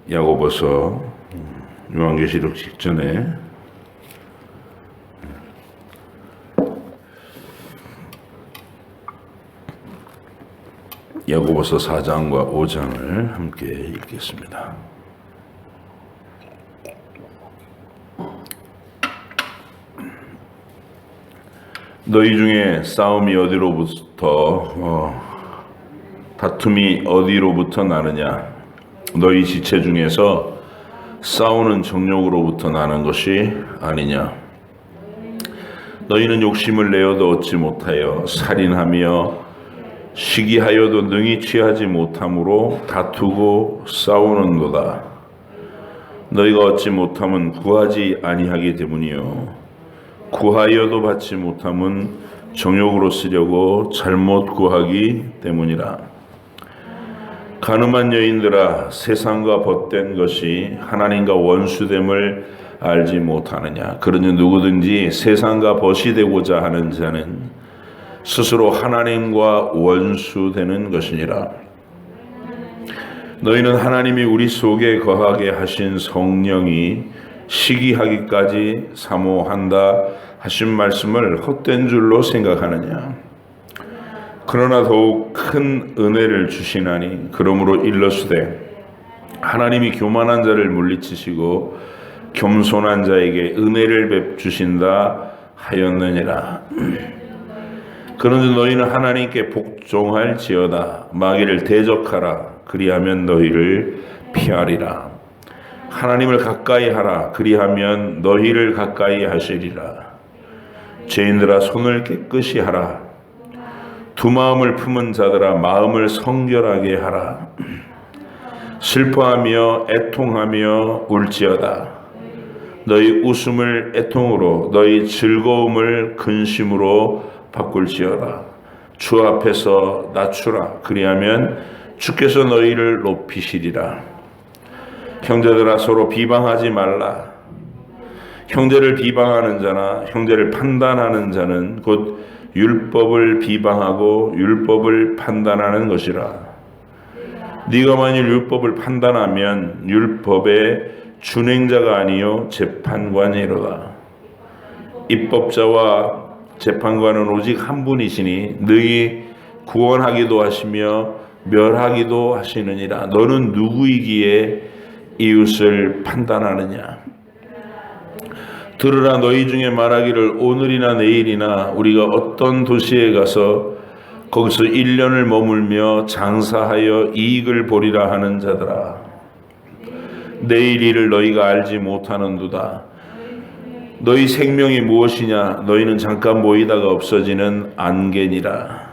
야고보서 요한계시록 직전에 야고보서 4장과 5장을 함께 읽겠습니다. 너희 중에 싸움이 어디로부터 다툼이 어디로부터 나느냐? 너희 지체 중에서 싸우는 정욕으로부터 나는 것이 아니냐? 너희는 욕심을 내어도 얻지 못하여 살인하며 시기하여도 능히 취하지 못함으로 다투고 싸우는도다. 너희가 얻지 못함은 구하지 아니하기 때문이요 구하여도 받지 못함은 정욕으로 쓰려고 잘못 구하기 때문이라. 가늠한 여인들아, 세상과 벗된 것이 하나님과 원수됨을 알지 못하느냐? 그러니 누구든지 세상과 벗이 되고자 하는 자는 스스로 하나님과 원수되는 것이니라. 너희는 하나님이 우리 속에 거하게 하신 성령이 시기하기까지 사모한다 하신 말씀을 헛된 줄로 생각하느냐? 그러나 더욱 큰 은혜를 주시나니 그러므로 일러스되 하나님이 교만한 자를 물리치시고 겸손한 자에게 은혜를 주신다 하였느니라. 그런데 너희는 하나님께 복종할지어다. 마귀를 대적하라. 그리하면 너희를 피하리라. 하나님을 가까이 하라. 그리하면 너희를 가까이 하시리라. 죄인들아, 손을 깨끗이 하라. 두 마음을 품은 자들아, 마음을 성결하게 하라. 슬퍼하며 애통하며 울지어다. 너희 웃음을 애통으로, 너희 즐거움을 근심으로 바꿀지어다. 주 앞에서 낮추라. 그리하면 주께서 너희를 높이시리라. 형제들아, 서로 비방하지 말라. 형제를 비방하는 자나 형제를 판단하는 자는 곧 율법을 비방하고 율법을 판단하는 것이라. 네가 만일 율법을 판단하면 율법의 준행자가 아니요 재판관이로다. 입법자와 재판관은 오직 한 분이시니 능히 구원하기도 하시며 멸하기도 하시느니라. 너는 누구이기에 이웃을 판단하느냐? 들으라. 너희 중에 말하기를 오늘이나 내일이나 우리가 어떤 도시에 가서 거기서 1년을 머물며 장사하여 이익을 보리라 하는 자들아, 내일 일을 너희가 알지 못하는도다. 너희 생명이 무엇이냐? 너희는 잠깐 모이다가 없어지는 안개니라.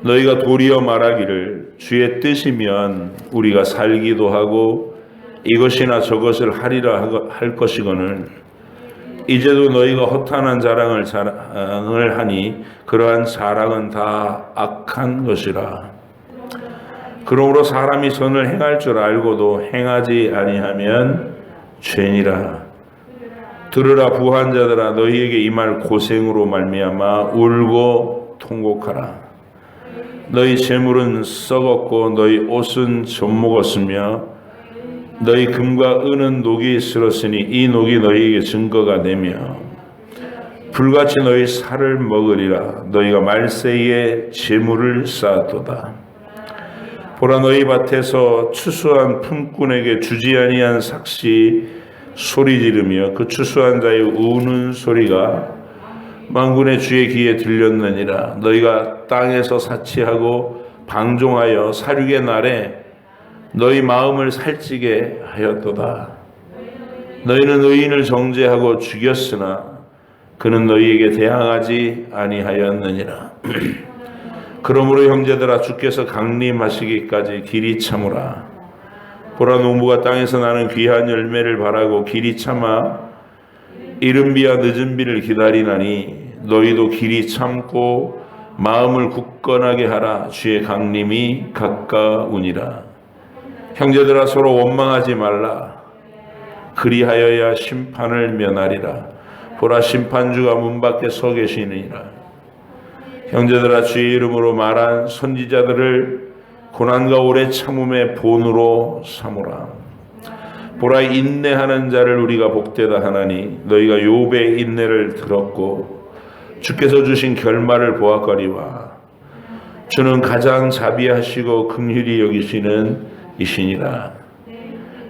너희가 도리어 말하기를 주의 뜻이면 우리가 살기도 하고 이것이나 저것을 하리라 할 것이거늘 이제도 너희가 허탄한 자랑을 하니 그러한 자랑은 다 악한 것이라. 그러므로 사람이 선을 행할 줄 알고도 행하지 아니하면 죄니라. 들으라. 부한 자들아, 너희에게 이 말 고생으로 말미암아 울고 통곡하라. 너희 재물은 썩었고 너희 옷은 젖먹었으며 너희 금과 은은 녹이 슬었으니 이 녹이 너희에게 증거가 되며 불같이 너희 살을 먹으리라. 너희가 말세에 재물을 쌓았도다. 보라, 너희 밭에서 추수한 품꾼에게 주지 아니한 삭시 소리 지르며 그 추수한 자의 우는 소리가 만군의 주의 귀에 들렸느니라. 너희가 땅에서 사치하고 방종하여 살육의 날에 너희 마음을 살찌게 하였도다. 너희는 의인을 정죄하고 죽였으나 그는 너희에게 대항하지 아니하였느니라. 그러므로 형제들아, 주께서 강림하시기까지 길이 참으라. 보라, 농부가 땅에서 나는 귀한 열매를 바라고 길이 참아 이른 비와 늦은 비를 기다리나니 너희도 길이 참고 마음을 굳건하게 하라. 주의 강림이 가까우니라. 형제들아, 서로 원망하지 말라. 그리하여야 심판을 면하리라. 보라, 심판주가 문 밖에 서 계시니라. 형제들아, 주의 이름으로 말한 선지자들을 고난과 오래 참음의 본으로 삼으라. 보라, 인내하는 자를 우리가 복되다 하나니 너희가 욥의 인내를 들었고 주께서 주신 결말을 보았거니와 주는 가장 자비하시고 긍휼히 여기시는 이시니라.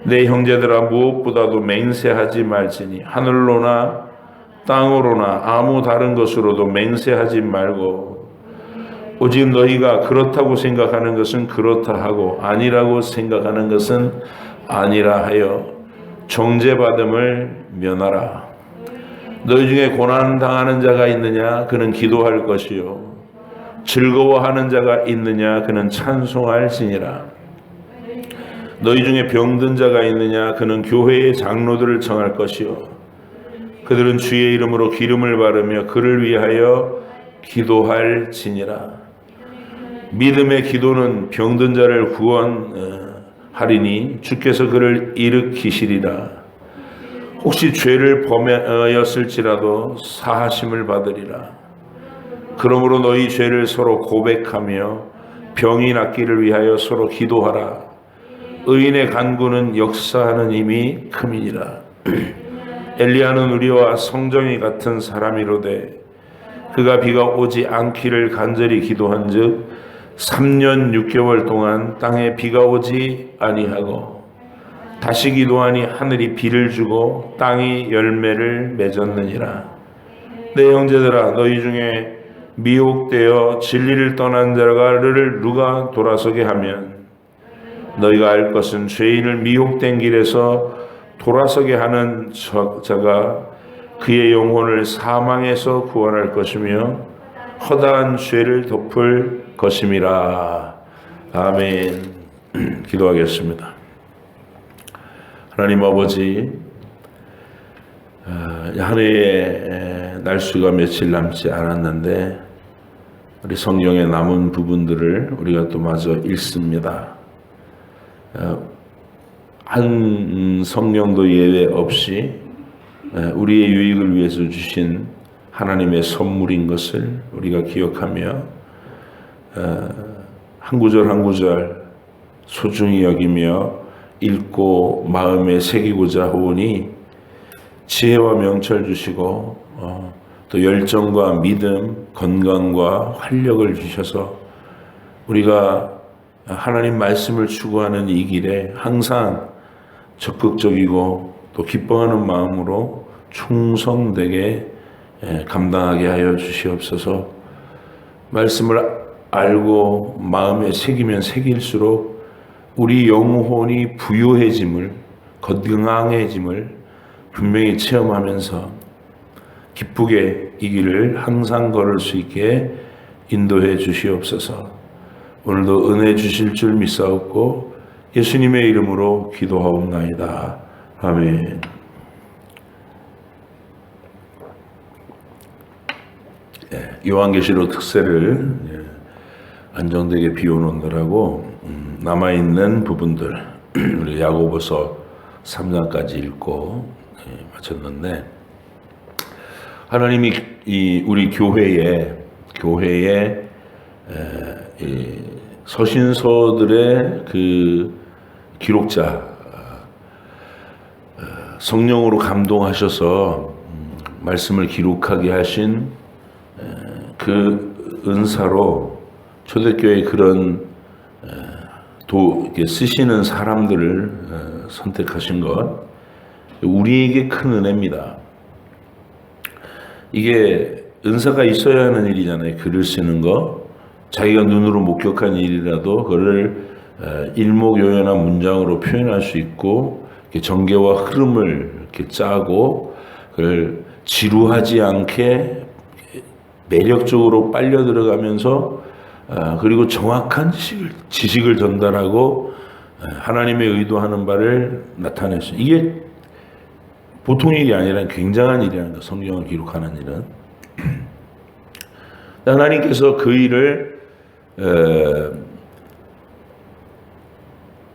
내 형제들아, 무엇보다도 맹세하지 말지니 하늘로나 땅으로나 아무 다른 것으로도 맹세하지 말고 오직 너희가 그렇다고 생각하는 것은 그렇다 하고 아니라고 생각하는 것은 아니라 하여 정죄받음을 면하라. 너희 중에 고난 당하는 자가 있느냐? 그는 기도할 것이요 즐거워하는 자가 있느냐? 그는 찬송할지니라. 너희 중에 병든 자가 있느냐? 그는 교회의 장로들을 청할 것이요 그들은 주의 이름으로 기름을 바르며 그를 위하여 기도할지니라. 믿음의 기도는 병든 자를 구원하리니 주께서 그를 일으키시리라. 혹시 죄를 범하였을지라도 사하심을 받으리라. 그러므로 너희 죄를 서로 고백하며 병이 낫기를 위하여 서로 기도하라. 의인의 간구는 역사하는 힘이 큼이니라. 엘리야는 우리와 성정이 같은 사람이로되 그가 비가 오지 않기를 간절히 기도한즉 3년 6개월 동안 땅에 비가 오지 아니하고 다시 기도하니 하늘이 비를 주고 땅이 열매를 맺었느니라. 내 형제들아, 너희 중에 미혹되어 진리를 떠난 자를 누가 돌아서게 하면 너희가 알 것은 죄인을 미혹된 길에서 돌아서게 하는 자가 그의 영혼을 사망에서 구원할 것이며 허다한 죄를 덮을 것임이라. 아멘. 기도하겠습니다. 하나님 아버지, 한 해의 날수가 며칠 남지 않았는데 우리 성경에 남은 부분들을 우리가 또 마저 읽습니다. 한 성령도 예외 없이 우리의 유익을 위해서 주신 하나님의 선물인 것을 우리가 기억하며 한 구절 한 구절 소중히 여기며 읽고 마음에 새기고자 하오니 지혜와 명철 주시고 또 열정과 믿음, 건강과 활력을 주셔서 우리가 하나님 말씀을 추구하는 이 길에 항상 적극적이고 또 기뻐하는 마음으로 충성되게 감당하게 하여 주시옵소서. 말씀을 알고 마음에 새기면 새길수록 우리 영혼이 부유해짐을, 건강해짐을 분명히 체험하면서 기쁘게 이 길을 항상 걸을 수 있게 인도해 주시옵소서. 오늘도 은혜 주실 줄 믿사옵고 예수님의 이름으로 기도하옵나이다. 아멘. 요한계시록 특세를 안정되게 비워놓느라고 남아있는 부분들 우리 야고보서 3장까지 읽고 마쳤는데, 하나님이 우리 교회에 서신서들의 그 기록자 성령으로 감동하셔서 말씀을 기록하게 하신 그 은사로 초대교회 그런 쓰시는 사람들을 선택하신 것, 우리에게 큰 은혜입니다. 이게 은사가 있어야 하는 일이잖아요. 글을 쓰는 거, 자기가 눈으로 목격한 일이라도 그를 일목요연한 문장으로 표현할 수 있고 전개와 흐름을 이렇게 짜고 그걸 지루하지 않게 매력적으로 빨려 들어가면서 그리고 정확한 지식을 전달하고 하나님의 의도하는 바를 나타냈어요. 이게 보통 일이 아니라 굉장한 일이라는 거, 성경을 기록하는 일은. 하나님께서 그 일을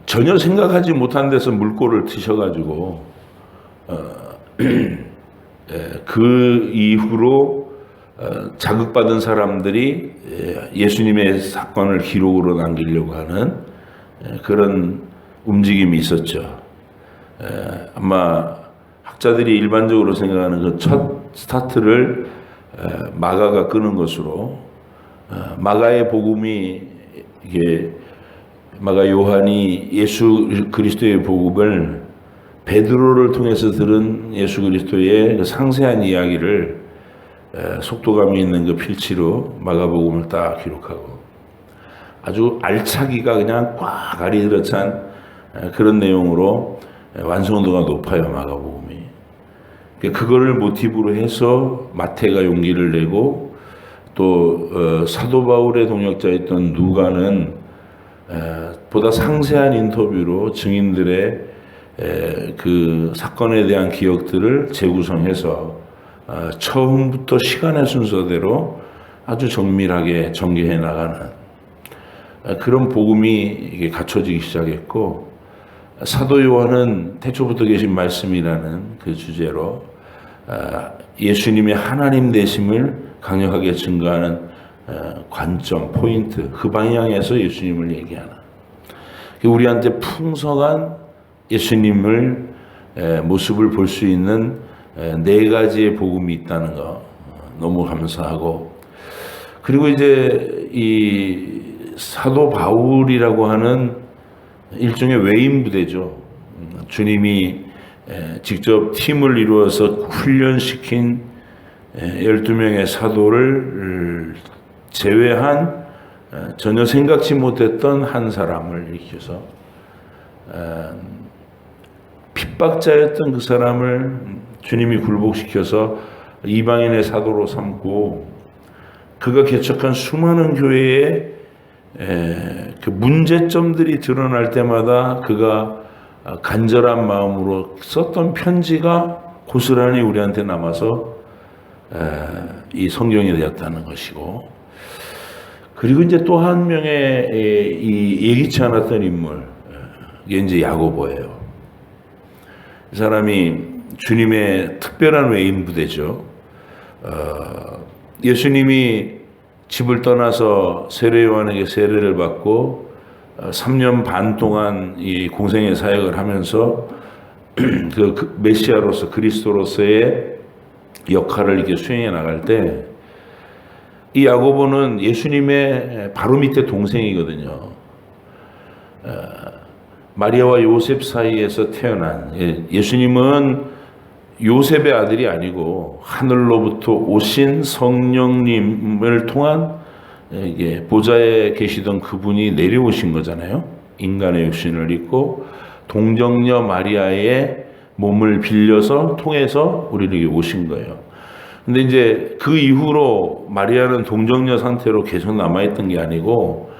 전혀 생각하지 못한 데서 물꼬를 트셔가지고 그 이후로 자극받은 사람들이 예수님의 사건을 기록으로 남기려고 하는 그런 움직임이 있었죠. 아마 학자들이 일반적으로 생각하는 그 첫 스타트를 마가가 끄는 것으로, 마가의 복음이, 이게 마가 요한이 예수 그리스도의 복음을 베드로를 통해서 들은 예수 그리스도의 그 상세한 이야기를 속도감이 있는 그 필치로 마가복음을 딱 기록하고, 아주 알차기가 그냥 꽉 가리들어 찬 그런 내용으로 완성도가 높아요, 마가복음이. 그거를 모티브로 해서 마태가 용기를 내고, 또 사도 바울의 동역자였던 누가는 보다 상세한 인터뷰로 증인들의 그 사건에 대한 기억들을 재구성해서 처음부터 시간의 순서대로 아주 정밀하게 전개해 나가는 그런 복음이 이게 갖춰지기 시작했고, 사도 요한은 태초부터 계신 말씀이라는 그 주제로 예수님의 하나님 되심을 강력하게 증거하는 관점, 포인트, 그 방향에서 예수님을 얘기하는, 우리한테 풍성한 예수님을 모습을 볼 수 있는 네 가지의 복음이 있다는 거 너무 감사하고, 그리고 이제 이 사도 바울이라고 하는 일종의 외인 부대죠. 주님이 직접 팀을 이루어서 훈련시킨 12명의 사도를 제외한 전혀 생각지 못했던 한 사람을 일으켜서 핍박자였던 그 사람을 주님이 굴복시켜서 이방인의 사도로 삼고, 그가 개척한 수많은 교회에 그 문제점들이 드러날 때마다 그가 간절한 마음으로 썼던 편지가 고스란히 우리한테 남아서 이 성경이 되었다는 것이고, 그리고 이제 또 한 명의 이 예기치 않았던 인물, 이게 이제 야고보예요. 이 사람이 주님의 특별한 외인 부대죠. 예수님이 집을 떠나서 세례 요한에게 세례를 받고 3년 반 동안 이 공생의 사역을 하면서 그 메시아로서, 그리스도로서의 역할을 이렇게 수행해 나갈 때, 이 야고보는 예수님의 바로 밑에 동생이거든요. 마리아와 요셉 사이에서 태어난, 예수님은 요셉의 아들이 아니고 하늘로부터 오신 성령님을 통한 보좌에 계시던 그분이 내려오신 거잖아요. 인간의 육신을 입고 동정녀 마리아의 몸을 빌려서 통해서 우리에게 오신 거예요. 근데 이제 그 이후로 마리아는 동정녀 상태로 계속 남아있던 게 아니고,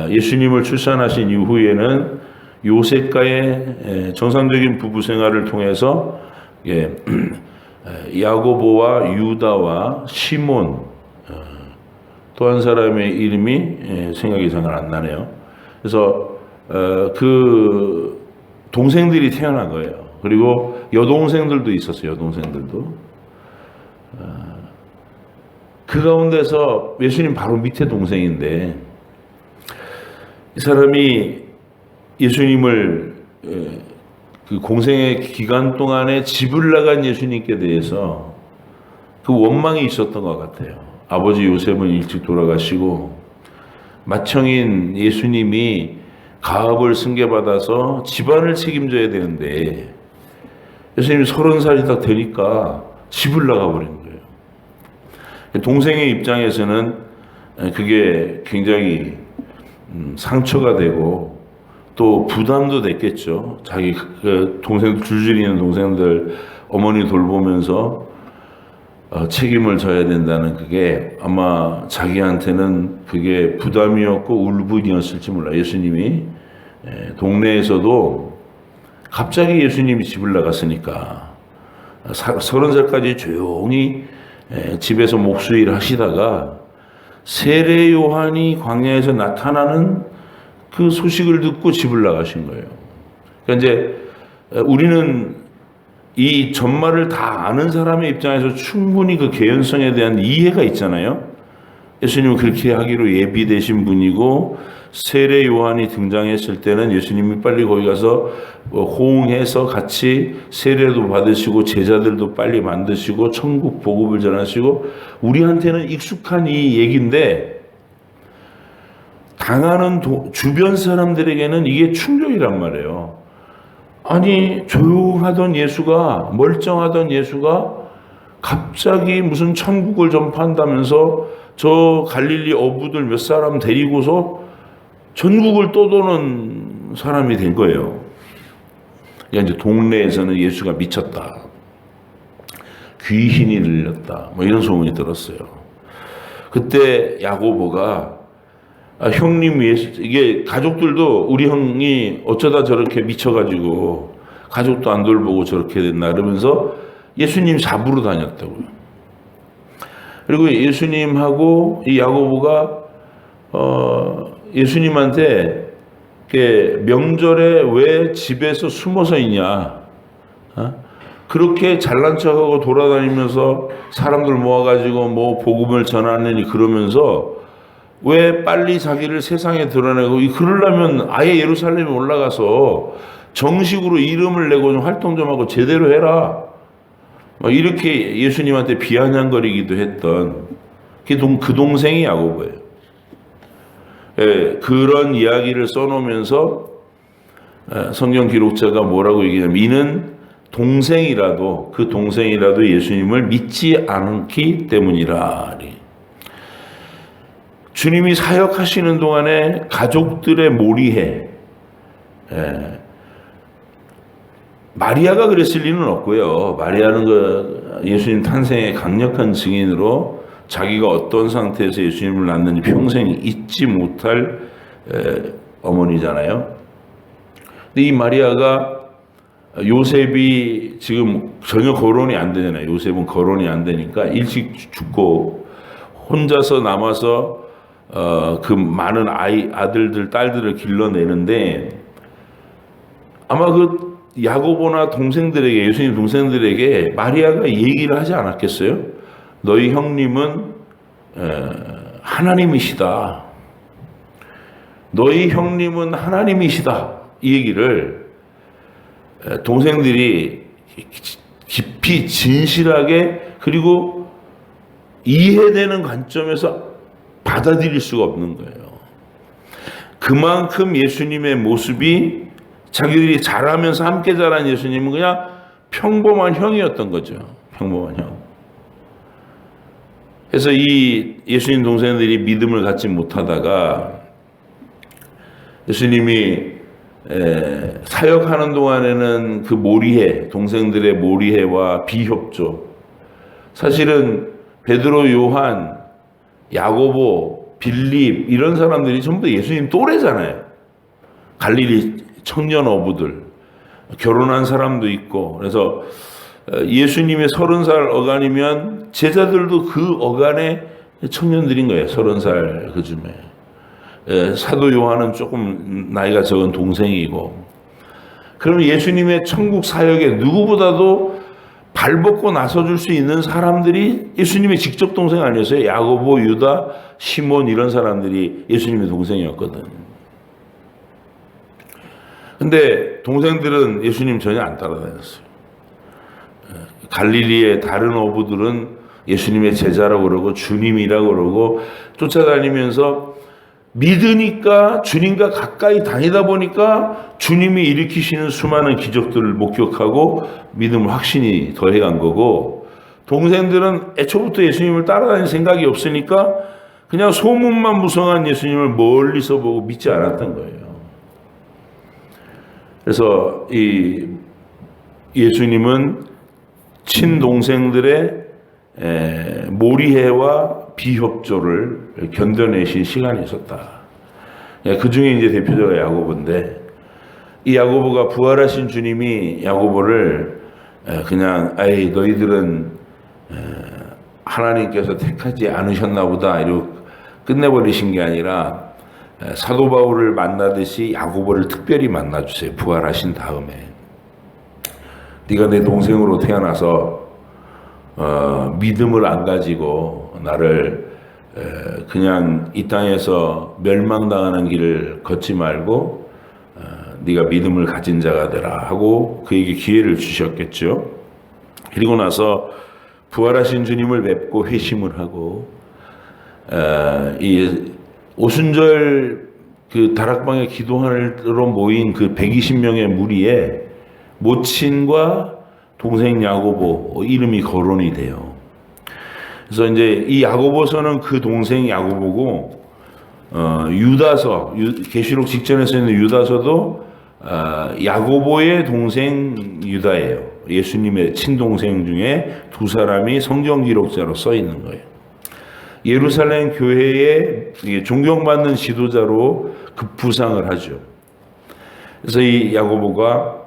예수님을 출산하신 이후에는 요셉과의 정상적인 부부 생활을 통해서 야고보와 유다와 시몬, 또 한 사람의 이름이 생각이 잘 안 나네요. 그래서 그 동생들이 태어난 거예요. 그리고 여동생들도 있었어요. 여동생들도. 그 가운데서 예수님 바로 밑에 동생인데, 이 사람이 예수님을 그 공생의 기간 동안에 집을 나간 예수님께 대해서 그 원망이 있었던 것 같아요. 아버지 요셉은 일찍 돌아가시고 맏형인 예수님이 가업을 승계받아서 집안을 책임져야 되는데, 예수님이 30살이 딱 되니까 집을 나가버린 거예요. 동생의 입장에서는 그게 굉장히 상처가 되고 또 부담도 됐겠죠. 자기 그 동생들, 줄줄이 있는 동생들 어머니 돌보면서 책임을 져야 된다는 그게 아마 자기한테는 그게 부담이었고 울분이었을지 몰라요. 예수님이 동네에서도 갑자기 예수님이 집을 나갔으니까 30살까지 조용히 집에서 목수일 하시다가 세례 요한이 광야에서 나타나는 그 소식을 듣고 집을 나가신 거예요. 그러니까 이제 우리는 이 전말을 다 아는 사람의 입장에서 충분히 그 개연성에 대한 이해가 있잖아요. 예수님은 그렇게 하기로 예비되신 분이고 세례 요한이 등장했을 때는 예수님이 빨리 거기 가서 호응해서 같이 세례도 받으시고 제자들도 빨리 만드시고 천국 복음을 전하시고, 우리한테는 익숙한 이 얘기인데 당하는 주변 사람들에게는 이게 충격이란 말이에요. 아니, 조용하던 예수가, 멀쩡하던 예수가 갑자기 무슨 천국을 전파한다면서 저 갈릴리 어부들 몇 사람 데리고서 전국을 떠도는 사람이 된 거예요. 이제 동네에서는 예수가 미쳤다, 귀신이 들렸다, 뭐 이런 소문이 들었어요. 그때 야고보가 형님 예수, 이게 가족들도 우리 형이 어쩌다 저렇게 미쳐가지고 가족도 안 돌보고 저렇게 됐나 그러면서 예수님 잡으러 다녔다고요. 그리고 예수님하고 이 야고보가 예수님한테 명절에 왜 집에서 숨어서 있냐, 그렇게 잘난 척하고 돌아다니면서 사람들 모아가지고 뭐 복음을 전하느니 그러면서 왜 빨리 자기를 세상에 드러내고, 그러려면 아예 예루살렘에 올라가서 정식으로 이름을 내고 좀 활동 좀 하고 제대로 해라, 이렇게 예수님한테 비아냥거리기도 했던 그 동생이 야고보예요. 예, 그런 이야기를 써놓으면서 성경 기록자가 뭐라고 얘기하냐면, 이는 동생이라도, 그 동생이라도 예수님을 믿지 않기 때문이라. 주님이 사역하시는 동안에 가족들의 몰이해, 마리아가 그랬을 리는 없고요. 마리아는 예수님 탄생의 강력한 증인으로 자기가 어떤 상태에서 예수님을 낳는지 평생 잊지 못할 어머니잖아요. 근데 이 마리아가, 요셉이 지금 전혀 거론이 안 되잖아요. 요셉은 거론이 안 되니까 일찍 죽고 혼자서 남아서 그 많은 아들들, 딸들을 길러내는데, 아마 그 야고보나 동생들에게, 예수님 동생들에게 마리아가 얘기를 하지 않았겠어요? 너희 형님은 하나님이시다. 너희 형님은 하나님이시다. 이 얘기를 동생들이 깊이 진실하게, 그리고 이해되는 관점에서 받아들일 수가 없는 거예요. 그만큼 예수님의 모습이, 자기들이 자라면서 함께 자란 예수님은 그냥 평범한 형이었던 거죠. 평범한 형. 그래서 이 예수님 동생들이 믿음을 갖지 못하다가 예수님이 사역하는 동안에는 그 몰이해, 동생들의 몰이해와 비협조, 사실은 베드로, 요한, 야고보, 빌립 이런 사람들이 전부 예수님 또래잖아요. 갈릴리 청년 어부들, 결혼한 사람도 있고, 그래서 예수님의 30살 어간이면 제자들도 그 어간의 청년들인 거예요. 30살 그쯤에. 사도 요한은 조금 나이가 적은 동생이고. 그러면 예수님의 천국 사역에 누구보다도 발벗고 나서줄 수 있는 사람들이 예수님의 직접 동생 아니었어요? 야고보, 유다, 시몬 이런 사람들이 예수님의 동생이었거든. 근데 동생들은 예수님 전혀 안 따라다녔어요. 갈릴리의 다른 어부들은 예수님의 제자라고 그러고 주님이라고 그러고 쫓아다니면서 믿으니까, 주님과 가까이 다니다 보니까 주님이 일으키시는 수많은 기적들을 목격하고 믿음을 확신이 더해간 거고, 동생들은 애초부터 예수님을 따라다닐 생각이 없으니까 그냥 소문만 무성한 예수님을 멀리서 보고 믿지 않았던 거예요. 그래서 이 예수님은 친동생들의 몰이해와 비협조를 견뎌내신 시간이 있었다. 그 중에 이제 대표자가 야고보인데, 이 야고보가 부활하신 주님이 야고보를 그냥 너희들은 하나님께서 택하지 않으셨나 보다 이러고 끝내버리신 게 아니라, 사도 바울을 만나듯이 야고보를 특별히 만나주세요. 부활하신 다음에. 네가 내 동생으로 태어나서 믿음을 안 가지고 나를 그냥 이 땅에서 멸망당하는 길을 걷지 말고 네가 믿음을 가진 자가 되라 하고 그에게 기회를 주셨겠죠. 그리고 나서 부활하신 주님을 뵙고 회심을 하고 이 오순절 그 다락방에 기도하러 모인 그 120명의 무리에 모친과 동생 야고보 이름이 거론이 돼요. 그래서 이제 이 야고보서는 그 동생 야고보고 유다서 계시록 직전에 써 있는 유다서도 야고보의 동생 유다예요. 예수님의 친동생 중에 두 사람이 성경 기록자로 써 있는 거예요. 예루살렘 교회의 존경받는 지도자로 급부상을 하죠. 그래서 이 야고보가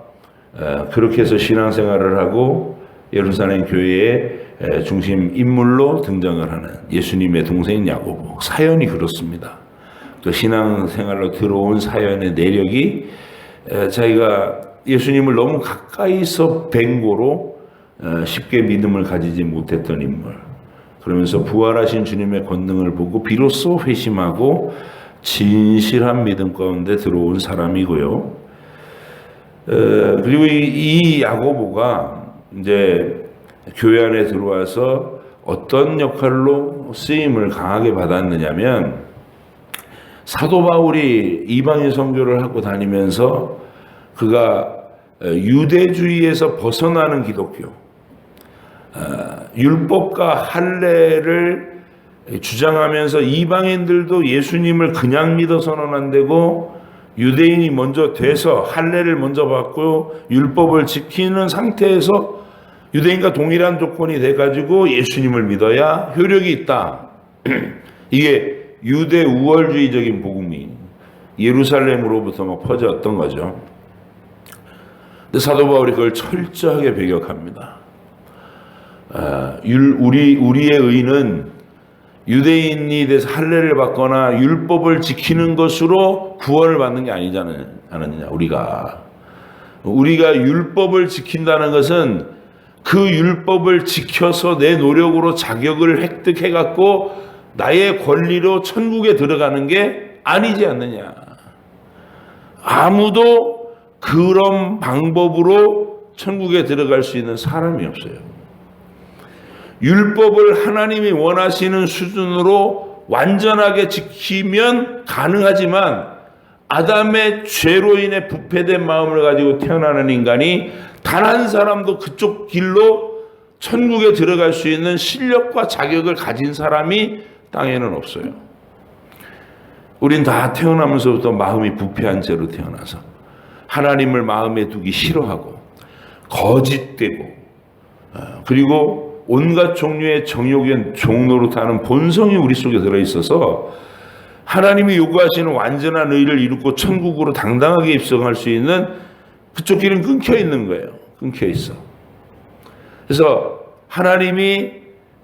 그렇게 해서 신앙생활을 하고 예루살렘 교회의 중심 인물로 등장을 하는 예수님의 동생 야고보. 사연이 그렇습니다. 그 신앙생활로 들어온 사연의 내력이 자기가 예수님을 너무 가까이서 뵌 거로 쉽게 믿음을 가지지 못했던 인물. 그러면서 부활하신 주님의 권능을 보고 비로소 회심하고 진실한 믿음 가운데 들어온 사람이고요. 그리고 이 야고보가 이제 교회 안에 들어와서 어떤 역할로 쓰임을 강하게 받았느냐면 사도 바울이 이방인 선교를 하고 다니면서 그가 유대주의에서 벗어나는 기독교, 율법과 할례를 주장하면서 이방인들도 예수님을 그냥 믿어 선언 되고 유대인이 먼저 돼서 할례를 먼저 받고 율법을 지키는 상태에서 유대인과 동일한 조건이 돼가지고 예수님을 믿어야 효력이 있다. 이게 유대 우월주의적인 복음이 예루살렘으로부터 막 퍼졌던 거죠. 근데 사도 바울이 그걸 철저하게 배격합니다. 우리의 의는 유대인이 돼서 할례를 받거나 율법을 지키는 것으로 구원을 받는 게 아니지 않느냐. 우리가 율법을 지킨다는 것은 그 율법을 지켜서 내 노력으로 자격을 획득해 갖고 나의 권리로 천국에 들어가는 게 아니지 않느냐. 아무도 그런 방법으로 천국에 들어갈 수 있는 사람이 없어요. 율법을 하나님이 원하시는 수준으로 완전하게 지키면 가능하지만 아담의 죄로 인해 부패된 마음을 가지고 태어나는 인간이 단 한 사람도 그쪽 길로 천국에 들어갈 수 있는 실력과 자격을 가진 사람이 땅에는 없어요. 우린 다 태어나면서부터 마음이 부패한 채로 태어나서 하나님을 마음에 두기 싫어하고 거짓되고 그리고 온갖 종류의 정욕의 종노릇하는 본성이 우리 속에 들어있어서 하나님이 요구하시는 완전한 의를 이루고 천국으로 당당하게 입성할 수 있는 그쪽 길은 끊겨 있는 거예요. 끊겨 있어. 그래서 하나님이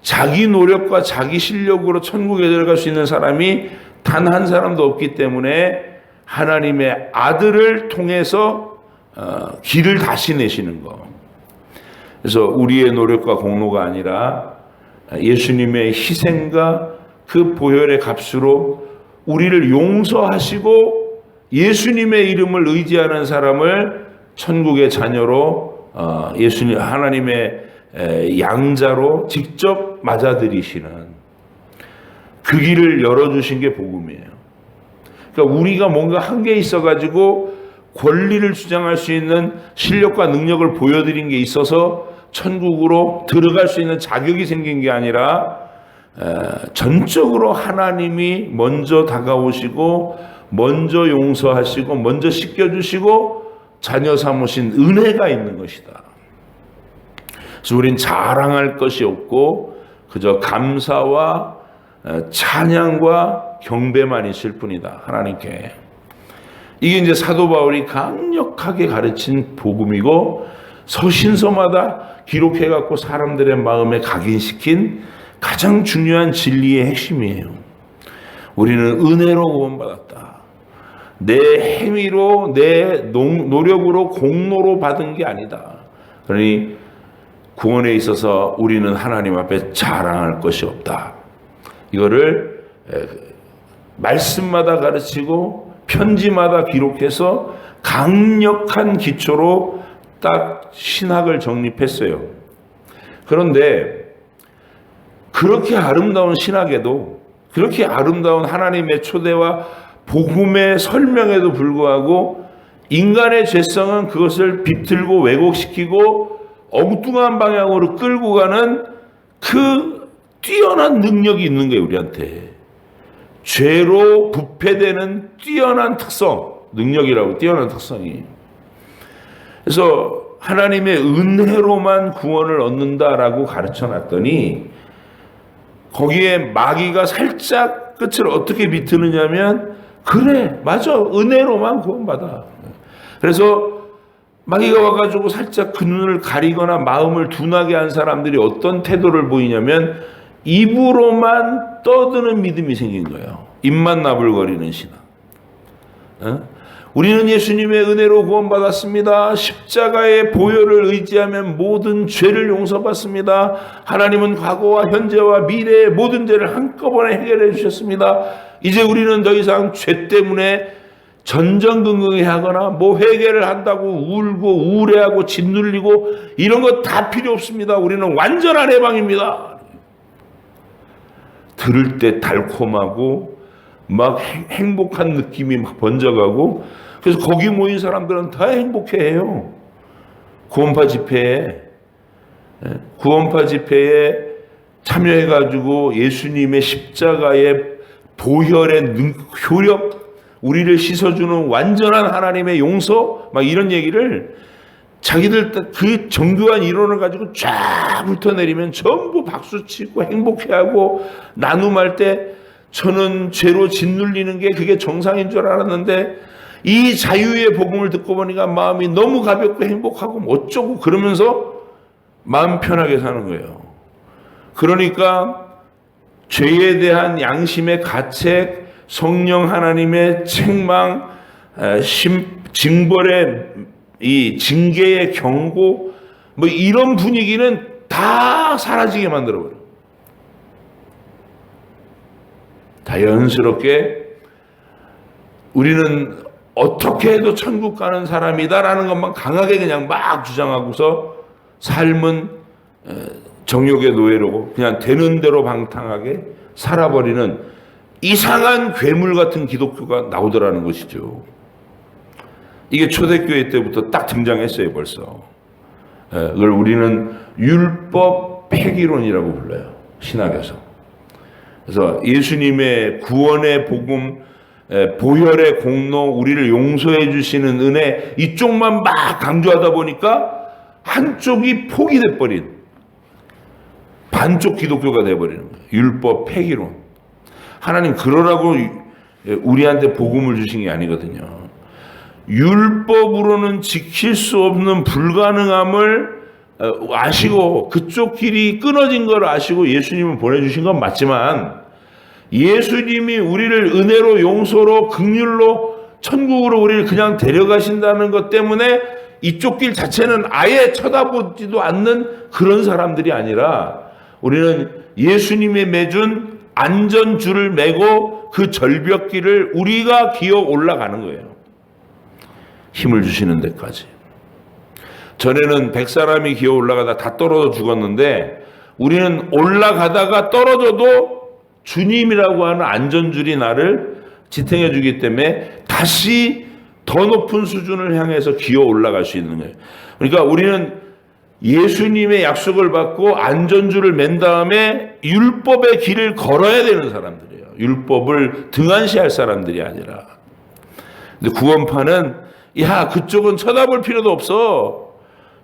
자기 노력과 자기 실력으로 천국에 들어갈 수 있는 사람이 단 한 사람도 없기 때문에 하나님의 아들을 통해서 길을 다시 내시는 거. 그래서 우리의 노력과 공로가 아니라 예수님의 희생과 그 보혈의 값으로 우리를 용서하시고 예수님의 이름을 의지하는 사람을 천국의 자녀로 예수님 하나님의 양자로 직접 맞아들이시는 그 길을 열어주신 게 복음이에요. 그러니까 우리가 뭔가 한계 있어가지고 권리를 주장할 수 있는 실력과 능력을 보여드린 게 있어서 천국으로 들어갈 수 있는 자격이 생긴 게 아니라 전적으로 하나님이 먼저 다가오시고 먼저 용서하시고 먼저 씻겨주시고 자녀 삼으신 은혜가 있는 것이다. 그래서 우린 자랑할 것이 없고 그저 감사와 찬양과 경배만 있을 뿐이다. 하나님께. 이게 이제 사도 바울이 강력하게 가르친 복음이고 서신서마다 기록해 갖고 사람들의 마음에 각인시킨 가장 중요한 진리의 핵심이에요. 우리는 은혜로 구원받았다. 내 행위로 내 노력으로 공로로 받은 게 아니다. 그러니 구원에 있어서 우리는 하나님 앞에 자랑할 것이 없다. 이거를 말씀마다 가르치고 편지마다 기록해서 강력한 기초로 딱 신학을 정립했어요. 그런데 그렇게 아름다운 신학에도, 그렇게 아름다운 하나님의 초대와 복음의 설명에도 불구하고 인간의 죄성은 그것을 비틀고 왜곡시키고 엉뚱한 방향으로 끌고 가는 그 뛰어난 능력이 있는 거예요, 우리한테. 죄로 부패되는 뛰어난 특성, 능력이라고, 뛰어난 특성이. 그래서 하나님의 은혜로만 구원을 얻는다라고 가르쳐 놨더니 거기에 마귀가 살짝 끝을 어떻게 비트느냐면, 그래, 맞아, 은혜로만 구원받아. 그래서 마귀가 와가지고 살짝 그 눈을 가리거나 마음을 둔하게 한 사람들이 어떤 태도를 보이냐면 입으로만 떠드는 믿음이 생긴 거예요. 입만 나불거리는 신앙. 우리는 예수님의 은혜로 구원받았습니다. 십자가의 보혈을 의지하면 모든 죄를 용서받습니다. 하나님은 과거와 현재와 미래의 모든 죄를 한꺼번에 해결해 주셨습니다. 이제 우리는 더 이상 죄 때문에 전전긍긍해하거나 뭐 회개를 한다고 울고 우울해하고 짓눌리고 이런 거 다 필요 없습니다. 우리는 완전한 해방입니다. 들을 때 달콤하고 막 행복한 느낌이 막 번져가고, 그래서 거기 모인 사람들은 다 행복해해요. 구원파 집회에 참여해가지고 예수님의 십자가의 보혈의 효력, 우리를 씻어주는 완전한 하나님의 용서, 막 이런 얘기를 자기들 그 정교한 이론을 가지고 쫙 훑어내리면 전부 박수치고 행복해하고, 나눔할 때 저는 죄로 짓눌리는 게 그게 정상인 줄 알았는데 이 자유의 복음을 듣고 보니까 마음이 너무 가볍고 행복하고 어쩌고 그러면서 마음 편하게 사는 거예요. 그러니까 죄에 대한 양심의 가책, 성령 하나님의 책망, 징벌의 이 징계의 경고, 뭐 이런 분위기는 다 사라지게 만들어버려요. 자연스럽게 우리는 어떻게 해도 천국 가는 사람이다라는 것만 강하게 그냥 막 주장하고서 삶은 정욕의 노예로 그냥 되는 대로 방탕하게 살아버리는 이상한 괴물 같은 기독교가 나오더라는 것이죠. 이게 초대교회 때부터 딱 등장했어요, 벌써. 그걸 우리는 율법 폐기론이라고 불러요, 신학에서. 그래서 예수님의 구원의 복음, 보혈의 공로, 우리를 용서해 주시는 은혜, 이쪽만 막 강조하다 보니까 한쪽이 포기돼 버린 반쪽 기독교가 돼버리는 거예요. 율법 폐기론. 하나님 그러라고 우리한테 복음을 주신 게 아니거든요. 율법으로는 지킬 수 없는 불가능함을 아시고 그쪽 길이 끊어진 걸 아시고 예수님을 보내주신 건 맞지만, 예수님이 우리를 은혜로 용서로 긍휼로 천국으로 우리를 그냥 데려가신다는 것 때문에 이쪽 길 자체는 아예 쳐다보지도 않는 그런 사람들이 아니라, 우리는 예수님이 매준 안전줄을 매고 그 절벽길을 우리가 기어 올라가는 거예요. 힘을 주시는 데까지. 전에는 100사람이 기어 올라가다 다 떨어져 죽었는데, 우리는 올라가다가 떨어져도 주님이라고 하는 안전줄이 나를 지탱해 주기 때문에 다시 더 높은 수준을 향해서 기어 올라갈 수 있는 거예요. 그러니까 우리는 예수님의 약속을 받고 안전줄을 맨 다음에 율법의 길을 걸어야 되는 사람들이에요. 율법을 등한시할 사람들이 아니라. 근데 구원파는 야, 그쪽은 쳐다볼 필요도 없어,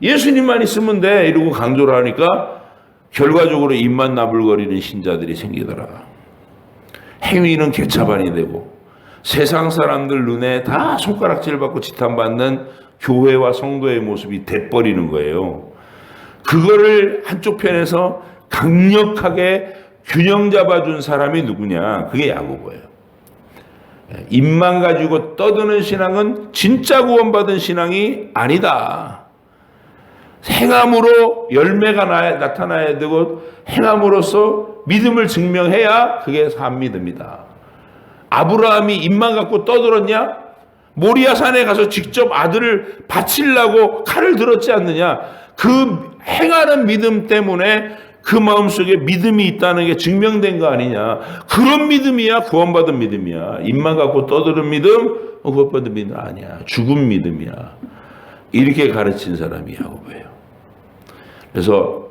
예수님만 있으면 돼, 이러고 강조를 하니까 결과적으로 입만 나불거리는 신자들이 생기더라. 행위는 개차반이 되고 세상 사람들 눈에 다 손가락질 받고 지탄받는 교회와 성도의 모습이 돼버리는 거예요. 그거를 한쪽 편에서 강력하게 균형 잡아준 사람이 누구냐? 그게 야고보예요. 입만 가지고 떠드는 신앙은 진짜 구원받은 신앙이 아니다. 행함으로 열매가 나타나야 되고 행함으로써 믿음을 증명해야 그게 산 믿음이다. 아브라함이 입만 갖고 떠들었냐? 모리아 산에 가서 직접 아들을 바치려고 칼을 들었지 않느냐? 그 행하는 믿음 때문에 그 마음속에 믿음이 있다는 게 증명된 거 아니냐? 그런 믿음이야 구원받은 믿음이야. 입만 갖고 떠드는 믿음 구원받은 믿음 아니야. 죽은 믿음이야. 이렇게 가르친 사람이 야고보예요. 그래서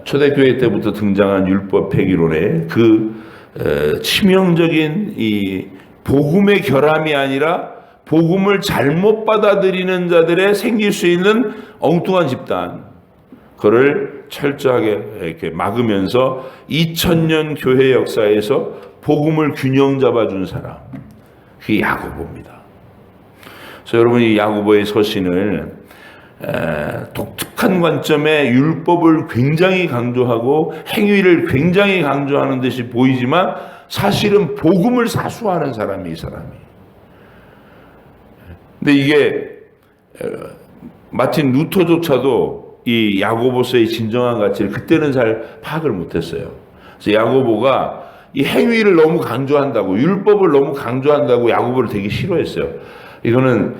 초대교회 때부터 등장한 율법 폐기론의 그 치명적인 이 복음의 결함이 아니라 복음을 잘못 받아들이는 자들의 생길 수 있는 엉뚱한 집단, 그를 철저하게 이렇게 막으면서 2000년 교회 역사에서 복음을 균형 잡아준 사람, 그게 야고보입니다. 그래서 여러분 이 야고보의 서신을 독특한 관점에 율법을 굉장히 강조하고 행위를 굉장히 강조하는 듯이 보이지만 사실은 복음을 사수하는 사람이 이 사람이. 근데 이게 마틴 루터조차도 이 야고보서의 진정한 가치를 그때는 잘 파악을 못했어요. 그래서 야고보가 이 행위를 너무 강조한다고, 율법을 너무 강조한다고 야고보를 되게 싫어했어요. 이거는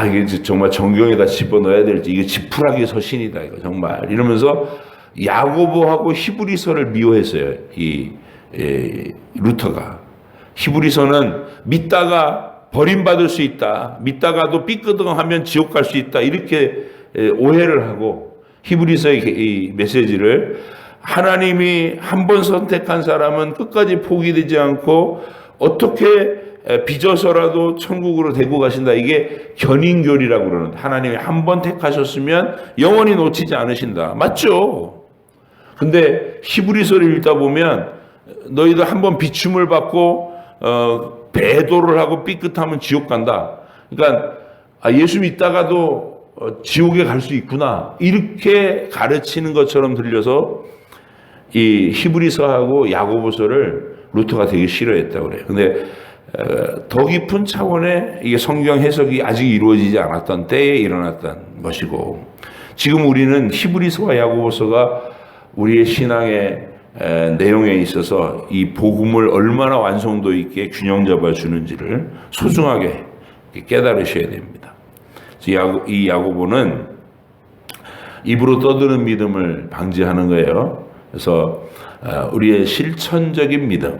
이게 정말 정경에다 집어넣어야 될지, 이게 지푸라기 서신이다 이거 정말 이러면서 야고보하고 히브리서를 미워했어요. 이 루터가. 히브리서는 믿다가 버림받을 수 있다, 믿다가도 삐끄덩하면 지옥 갈 수 있다, 이렇게 오해를 하고 히브리서의 이 메시지를 하나님이 한 번 선택한 사람은 끝까지 포기되지 않고 어떻게 빚어서라도 천국으로 데리고 가신다, 이게 견인교리라고 그러는데, 하나님이 한 번 택하셨으면 영원히 놓치지 않으신다. 맞죠? 근데 히브리서를 읽다 보면 너희들 한 번 비춤을 받고 배도를 하고 삐끗하면 지옥 간다. 그러니까 예수 믿다가도 지옥에 갈 수 있구나, 이렇게 가르치는 것처럼 들려서 이 히브리서하고 야고보서를 루터가 되게 싫어했다고 그래요. 근데 더 깊은 차원의 이게 성경 해석이 아직 이루어지지 않았던 때에 일어났던 것이고, 지금 우리는 히브리서와 야고보서가 우리의 신앙의 내용에 있어서 이 복음을 얼마나 완성도 있게 균형 잡아주는지를 소중하게 깨달으셔야 됩니다. 이 야고보는 입으로 떠드는 믿음을 방지하는 거예요. 그래서 우리의 실천적인 믿음,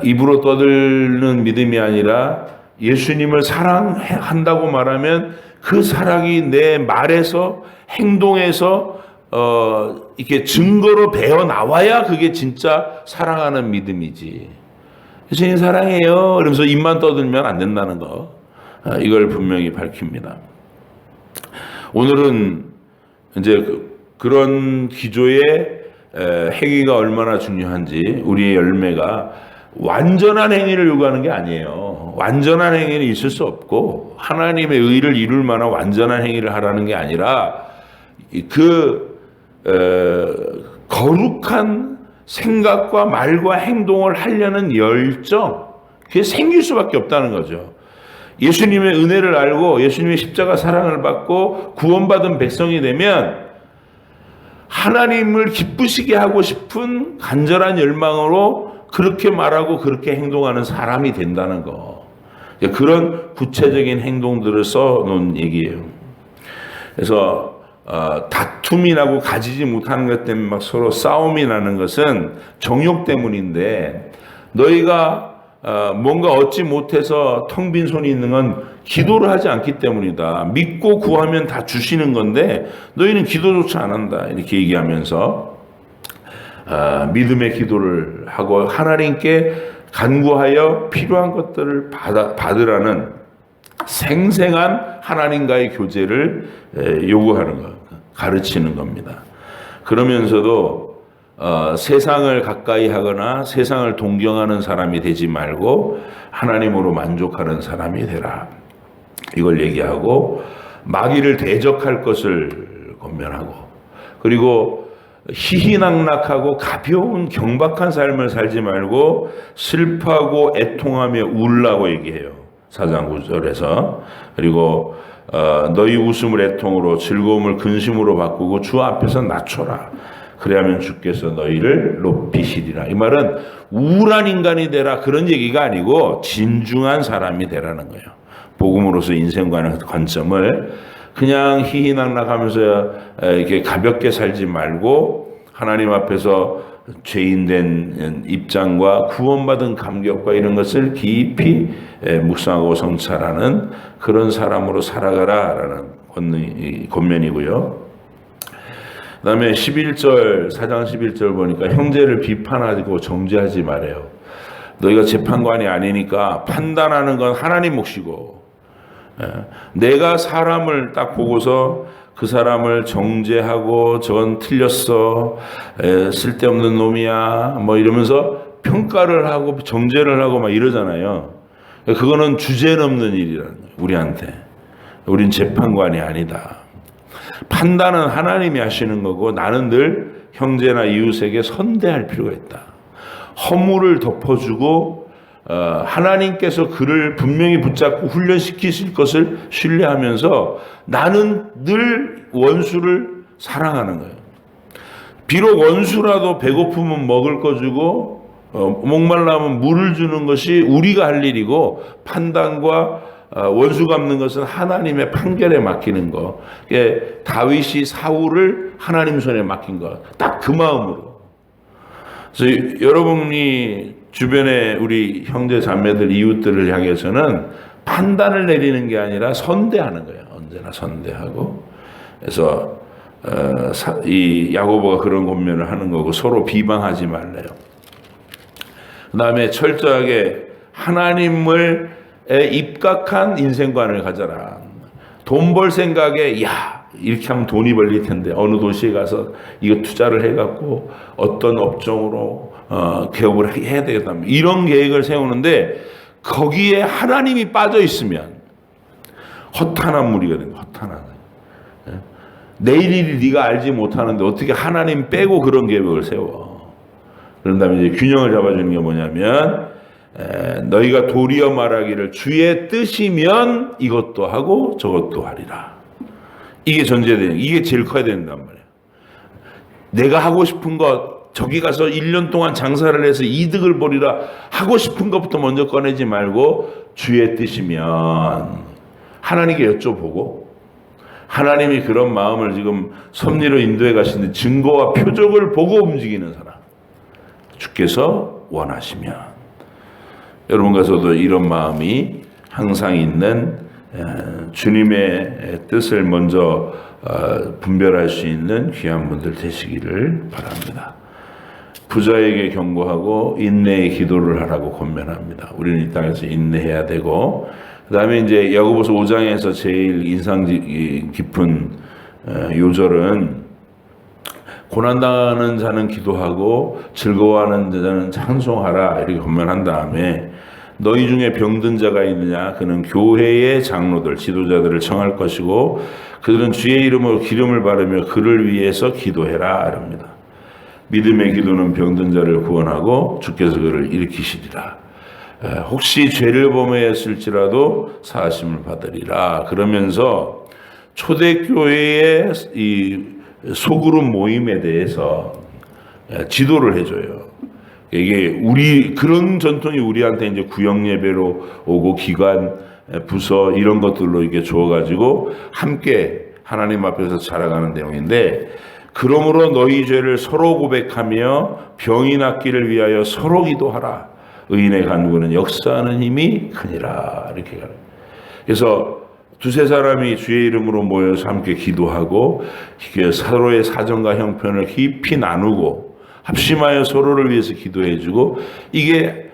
입으로 떠드는 믿음이 아니라 예수님을 사랑한다고 말하면 그 사랑이 내 말에서 행동에서 이렇게 증거로 배어 나와야 그게 진짜 사랑하는 믿음이지. 예수님 사랑해요 그러면서 입만 떠들면 안 된다는 거, 이걸 분명히 밝힙니다. 오늘은 이제 그런 기조의 행위가 얼마나 중요한지, 우리의 열매가 완전한 행위를 요구하는 게 아니에요. 완전한 행위는 있을 수 없고 하나님의 의를 이룰 만한 완전한 행위를 하라는 게 아니라 거룩한 생각과 말과 행동을 하려는 열정, 그게 생길 수밖에 없다는 거죠. 예수님의 은혜를 알고 예수님의 십자가 사랑을 받고 구원받은 백성이 되면 하나님을 기쁘시게 하고 싶은 간절한 열망으로 그렇게 말하고 그렇게 행동하는 사람이 된다는 거, 그런 구체적인 행동들을 써놓은 얘기예요. 그래서 다툼이 나고 가지지 못하는 것 때문에 막 서로 싸움이 나는 것은 정욕 때문인데, 너희가 뭔가 얻지 못해서 텅 빈 손이 있는 건 기도를 하지 않기 때문이다. 믿고 구하면 다 주시는 건데 너희는 기도조차 안 한다, 이렇게 얘기하면서 믿음의 기도를 하고 하나님께 간구하여 필요한 것들을 받으라는 생생한 하나님과의 교제를 요구하는 것, 가르치는 겁니다. 그러면서도 세상을 가까이 하거나 세상을 동경하는 사람이 되지 말고 하나님으로 만족하는 사람이 되라, 이걸 얘기하고, 마귀를 대적할 것을 권면하고, 그리고 희희낙낙하고 가벼운 경박한 삶을 살지 말고 슬퍼하고 애통하며 울라고 얘기해요. 4장 9절에서. 그리고 너희 웃음을 애통으로 즐거움을 근심으로 바꾸고 주 앞에서 낮춰라. 그래야면 주께서 너희를 높이시리라. 이 말은 우울한 인간이 되라 그런 얘기가 아니고 진중한 사람이 되라는 거예요. 복음으로서 인생관의 관점을 그냥 희희낙낙하면서 이렇게 가볍게 살지 말고 하나님 앞에서 죄인된 입장과 구원받은 감격과 이런 것을 깊이 묵상하고 성찰하는 그런 사람으로 살아가라라는 권면이고요. 그 다음에 4장 11절 보니까 형제를 비판하고 정죄하지 말아요. 너희가 재판관이 아니니까 판단하는 건 하나님 몫이고, 내가 사람을 딱 보고서 그 사람을 정죄하고 저건 틀렸어, 쓸데없는 놈이야 뭐 이러면서 평가를 하고 정죄를 하고 막 이러잖아요. 그거는 주제넘는 일이라는 거예요. 우린 재판관이 아니다. 판단은 하나님이 하시는 거고 나는 늘 형제나 이웃에게 선대할 필요가 있다. 허물을 덮어주고 하나님께서 그를 분명히 붙잡고 훈련시키실 것을 신뢰하면서 나는 늘 원수를 사랑하는 거예요. 비록 원수라도 배고프면 먹을 거 주고 목말라면 물을 주는 것이 우리가 할 일이고, 판단과 원수 갚는 것은 하나님의 판결에 맡기는 거. 다윗이 사울을 하나님 손에 맡긴 거. 딱 그 마음으로. 그래서 여러분이 주변에 우리 형제 자매들 이웃들을 향해서는 판단을 내리는 게 아니라 선대하는 거예요. 언제나 선대하고. 그래서 이 야고보가 그런 권면을 하는 거고, 서로 비방하지 말래요. 그 다음에 철저하게 하나님을 입각한 인생관을 가져라. 돈 벌 생각에 이렇게 하면 돈이 벌릴 텐데 어느 도시에 가서 이거 투자를 해갖고 어떤 업종으로 개업을 해야 되겠다, 이런 계획을 세우는데 거기에 하나님이 빠져 있으면 허탄한 무리가 됩니다. 허탄한. 내일 일이 네가 알지 못하는데 어떻게 하나님 빼고 그런 계획을 세워. 그런 다음에 이제 균형을 잡아주는 게 뭐냐면, 너희가 도리어 말하기를 주의 뜻이면 이것도 하고 저것도 하리라. 이게 전제되는, 이게 제일 커야 된단 말이에요. 내가 하고 싶은 것, 저기 가서 1년 동안 장사를 해서 이득을 보리라 하고 싶은 것부터 먼저 꺼내지 말고 주의 뜻이면 하나님께 여쭤보고, 하나님이 그런 마음을 지금 섭리로 인도해 가시는데 증거와 표적을 보고 움직이는 사람, 주께서 원하시면. 여러분께서도 이런 마음이 항상 있는 주님의 뜻을 먼저 분별할 수 있는 귀한 분들 되시기를 바랍니다. 부자에게 경고하고 인내의 기도를 하라고 권면합니다. 우리는 이 땅에서 인내해야 되고, 그 다음에 이제 야고보서 5장에서 제일 인상 깊은 요절은 고난당하는 자는 기도하고 즐거워하는 자는 찬송하라, 이렇게 권면한 다음에 너희 중에 병든 자가 있느냐, 그는 교회의 장로들 지도자들을 청할 것이고 그들은 주의 이름으로 기름을 바르며 그를 위해서 기도해라 이럽니다. 믿음의 기도는 병든 자를 구원하고 주께서 그를 일으키시리라. 혹시 죄를 범하였을지라도 사하심을 받으리라. 그러면서 초대교회의 이 소그룹 모임에 대해서 지도를 해줘요. 이게 그런 전통이 우리한테 이제 구역 예배로 오고 기관, 부서 이런 것들로 이게 주어가지고 함께 하나님 앞에서 자라가는 내용인데, 그러므로 너희 죄를 서로 고백하며 병이 낫기를 위하여 서로 기도하라. 의인의 간구는 역사하는 힘이 크니라. 이렇게 가요. 그래서 두세 사람이 주의 이름으로 모여서 함께 기도하고 서로의 사정과 형편을 깊이 나누고 합심하여 서로를 위해서 기도해주고, 이게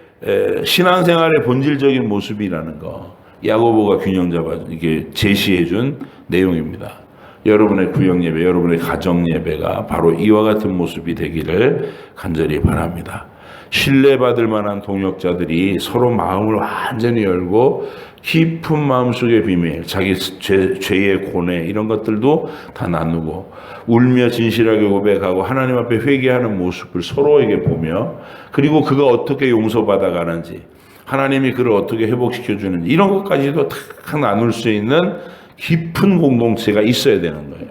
신앙생활의 본질적인 모습이라는 거 야고보가 균형 잡아 이게 제시해준 내용입니다. 여러분의 구역 예배, 여러분의 가정 예배가 바로 이와 같은 모습이 되기를 간절히 바랍니다. 신뢰받을 만한 동역자들이 서로 마음을 완전히 열고 깊은 마음속의 비밀, 자기 죄의 고뇌 이런 것들도 다 나누고 울며 진실하게 고백하고 하나님 앞에 회개하는 모습을 서로에게 보며, 그리고 그가 어떻게 용서받아 가는지, 하나님이 그를 어떻게 회복시켜 주는지, 이런 것까지도 다 나눌 수 있는 깊은 공동체가 있어야 되는 거예요.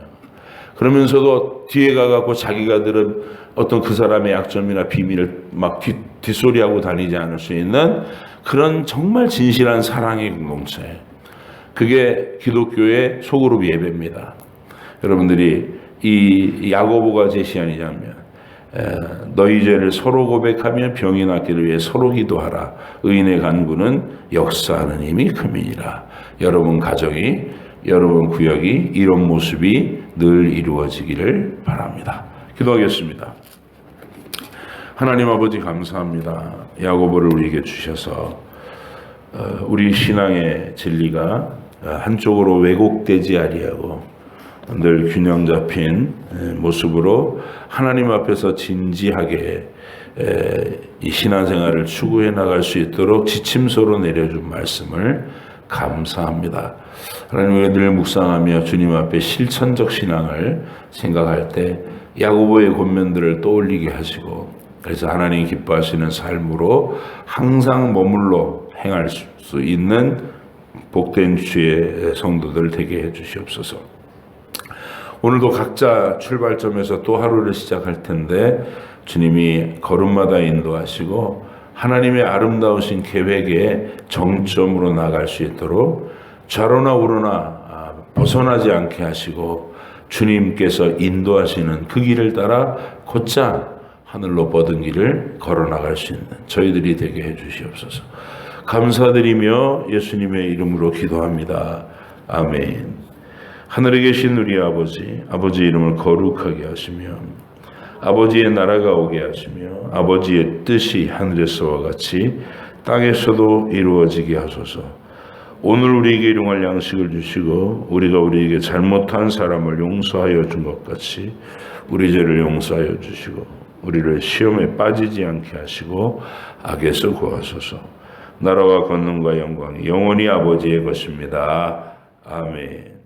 그러면서도 뒤에 가갖고 자기가 들은 어떤 그 사람의 약점이나 비밀을 막 뒷소리하고 다니지 않을 수 있는 그런 정말 진실한 사랑의 공동체. 그게 기독교의 소그룹 예배입니다. 여러분들이 이 야고보가 제시한 이 장면, 너희 죄를 서로 고백하며 병이 낫기를 위해 서로 기도하라. 의인의 간구는 역사하는 힘이 큼이니라. 여러분 가정이, 여러분 구역이 이런 모습이 늘 이루어지기를 바랍니다. 기도하겠습니다. 하나님 아버지 감사합니다. 야고보를 우리에게 주셔서 우리 신앙의 진리가 한쪽으로 왜곡되지 아니하고 늘 균형 잡힌 모습으로 하나님 앞에서 진지하게 이 신앙생활을 추구해 나갈 수 있도록 지침서로 내려준 말씀을 감사합니다. 하나님, 우리가 늘 묵상하며 주님 앞에 실천적 신앙을 생각할 때 야고보의 권면들을 떠올리게 하시고, 그래서 하나님 기뻐하시는 삶으로 항상 머물러 행할 수 있는 복된 주의 성도들 되게 해주시옵소서. 오늘도 각자 출발점에서 또 하루를 시작할 텐데 주님이 걸음마다 인도하시고 하나님의 아름다우신 계획의 정점으로 나갈 수 있도록 좌로나 우로나 벗어나지 않게 하시고 주님께서 인도하시는 그 길을 따라 곧장 하늘로 뻗은 길을 걸어나갈 수 있는 저희들이 되게 해주시옵소서. 감사드리며 예수님의 이름으로 기도합니다. 아멘. 하늘에 계신 우리 아버지, 아버지의 이름을 거룩하게 하시며 아버지의 나라가 오게 하시며 아버지의 뜻이 하늘에서와 같이 땅에서도 이루어지게 하소서. 오늘 우리에게 일용할 양식을 주시고 우리가 우리에게 잘못한 사람을 용서하여 준 것 같이 우리 죄를 용서하여 주시고 우리를 시험에 빠지지 않게 하시고 악에서 구하소서. 나라와 권능과 영광이 영원히 아버지의 것입니다. 아멘.